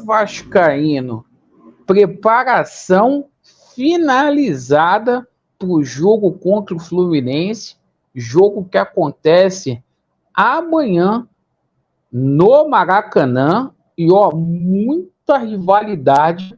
Vascaíno, preparação finalizada para o jogo contra o Fluminense, jogo que acontece amanhã no Maracanã, e muita rivalidade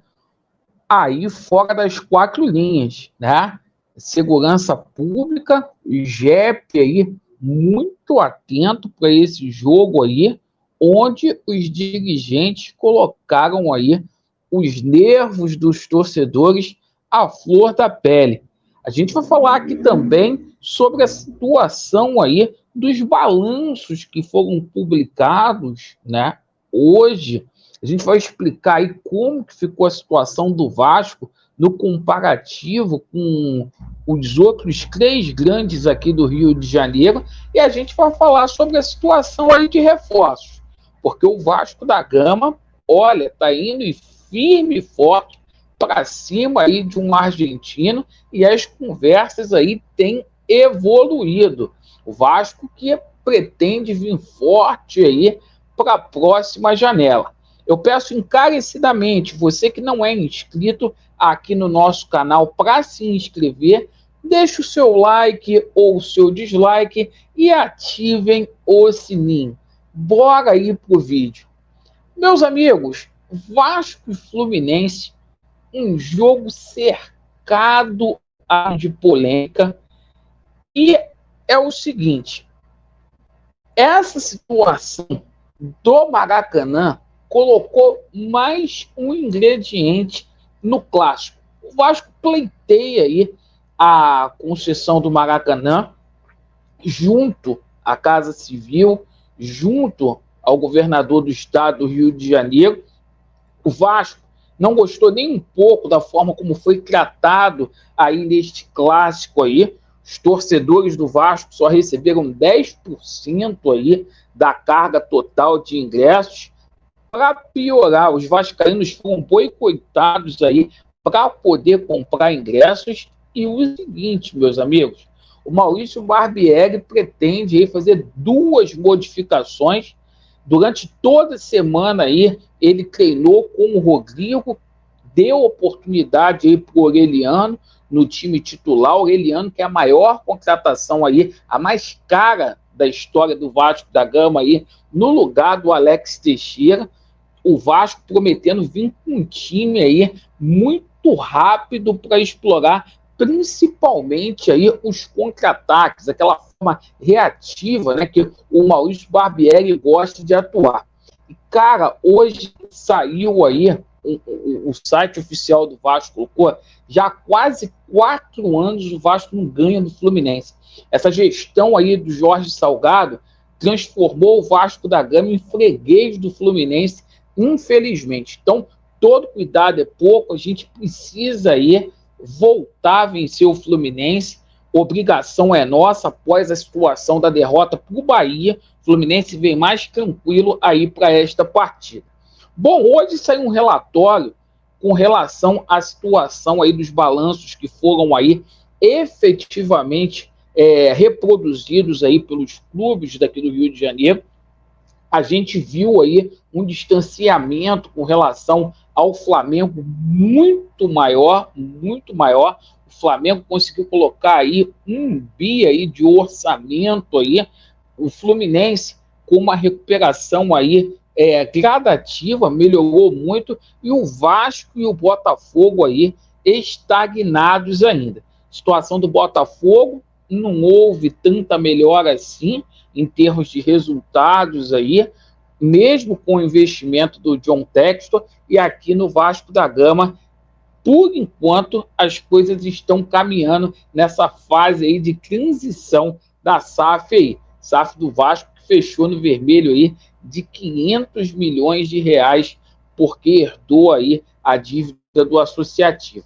aí fora das quatro linhas, né? Segurança Pública, JEP aí muito atento para esse jogo aí, onde os dirigentes colocaram aí os nervos dos torcedores à flor da pele. A gente vai falar aqui também sobre a situação aí dos balanços que foram publicados, né, hoje. A gente vai explicar aí como que ficou a situação do Vasco no comparativo com os outros três grandes aqui do Rio de Janeiro, e a gente vai falar sobre a situação aí de reforços, porque o Vasco da Gama, olha, tá indo firme e forte para cima aí de um argentino, e as conversas aí têm evoluído. O Vasco que pretende vir forte aí para a próxima janela. Eu peço encarecidamente, você que não é inscrito aqui no nosso canal, para se inscrever, deixe o seu like ou o seu dislike e ativem o sininho. Bora aí pro vídeo. Meus amigos, Vasco e Fluminense, um jogo cercado de polêmica, e é o seguinte, essa situação do Maracanã colocou mais um ingrediente no clássico. O Vasco pleiteia aí a concessão do Maracanã junto à Casa Civil, junto ao governador do estado do Rio de Janeiro. O Vasco não gostou nem um pouco da forma como foi tratado aí neste clássico aí. Os torcedores do Vasco só receberam 10% aí da carga total de ingressos. Para piorar, os vascaínos foram boicotados aí para poder comprar ingressos. E o seguinte, meus amigos, o Maurício Barbieri pretende aí fazer duas modificações. Durante toda a semana aí, ele treinou com o Rodrigo, deu oportunidade aí para o Aureliano no time titular. O Aureliano, que é a maior contratação aí, a mais cara da história do Vasco da Gama aí, no lugar do Alex Teixeira. O Vasco prometendo vir com um time aí muito rápido para explorar, principalmente aí os contra-ataques, aquela forma reativa, né, que o Maurício Barbieri gosta de atuar. E, cara, hoje saiu aí o site oficial do Vasco, colocou já há quase 4 anos o Vasco não ganha do Fluminense. Essa gestão aí do Jorge Salgado transformou o Vasco da Gama em freguês do Fluminense, infelizmente. Então, todo cuidado é pouco, a gente precisa aí voltar a vencer o Fluminense. Obrigação é nossa após a situação da derrota para o Bahia. O Fluminense vem mais tranquilo aí para esta partida. Bom, hoje saiu um relatório com relação à situação aí dos balanços que foram aí efetivamente reproduzidos aí pelos clubes daqui do Rio de Janeiro. A gente viu aí um distanciamento com relação ao Flamengo muito maior, muito maior. O Flamengo conseguiu colocar aí 1 bi aí de orçamento aí. O Fluminense com uma recuperação aí gradativa, melhorou muito, e o Vasco e o Botafogo aí estagnados ainda. Situação do Botafogo, não houve tanta melhora assim em termos de resultados aí, mesmo com o investimento do John Textor. E aqui no Vasco da Gama, por enquanto, as coisas estão caminhando nessa fase aí de transição da SAF aí. SAF do Vasco que fechou no vermelho aí de 500 milhões de reais, porque herdou aí a dívida do associativo.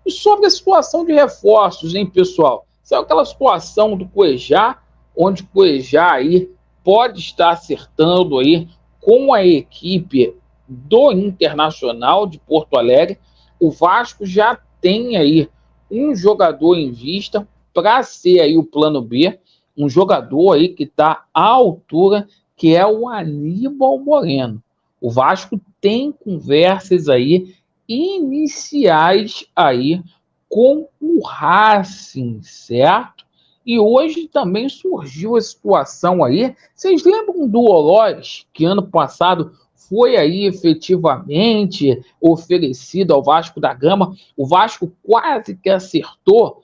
E sobre a situação de reforços, hein, pessoal? Sabe aquela situação do Cuejá, onde o Cuejá aí pode estar acertando aí com a equipe do Internacional de Porto Alegre. O Vasco já tem aí um jogador em vista para ser aí o plano B, um jogador aí que está à altura, que é o Aníbal Moreno. O Vasco tem conversas aí iniciais aí com o Racing, certo? E hoje também surgiu a situação aí. Vocês lembram do Oloz, que ano passado foi aí efetivamente oferecido ao Vasco da Gama? O Vasco quase que acertou.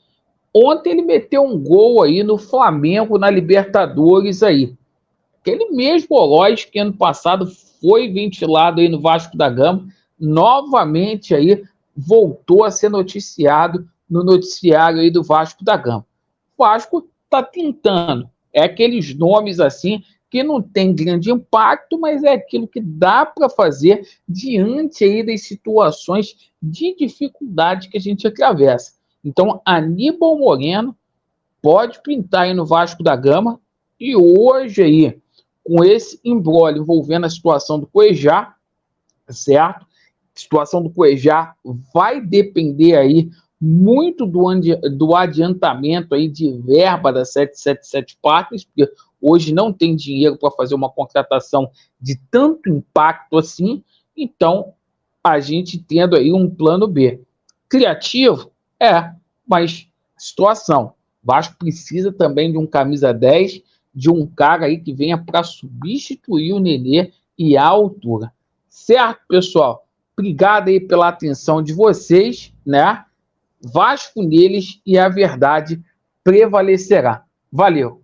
Ontem ele meteu um gol aí no Flamengo, na Libertadores aí. Aquele mesmo Oloz que ano passado foi ventilado aí no Vasco da Gama, novamente aí voltou a ser noticiado no noticiário aí do Vasco da Gama. O Vasco está tentando, é aqueles nomes assim que não tem grande impacto, mas é aquilo que dá para fazer diante aí das situações de dificuldade que a gente atravessa. Então, Aníbal Moreno pode pintar aí no Vasco da Gama e hoje aí, com esse imbróglio envolvendo a situação do Cuejá, certo? A situação do Cuejá vai depender aí muito do adiantamento aí de verba da 777 Partners, porque hoje não tem dinheiro para fazer uma contratação de tanto impacto assim, então a gente tendo aí um plano B. Criativo? Mas situação. O Vasco precisa também de um camisa 10, de um cara aí que venha para substituir o Nenê e a altura. Certo, pessoal? Obrigado aí pela atenção de vocês, né? Vasco neles e a verdade prevalecerá. Valeu!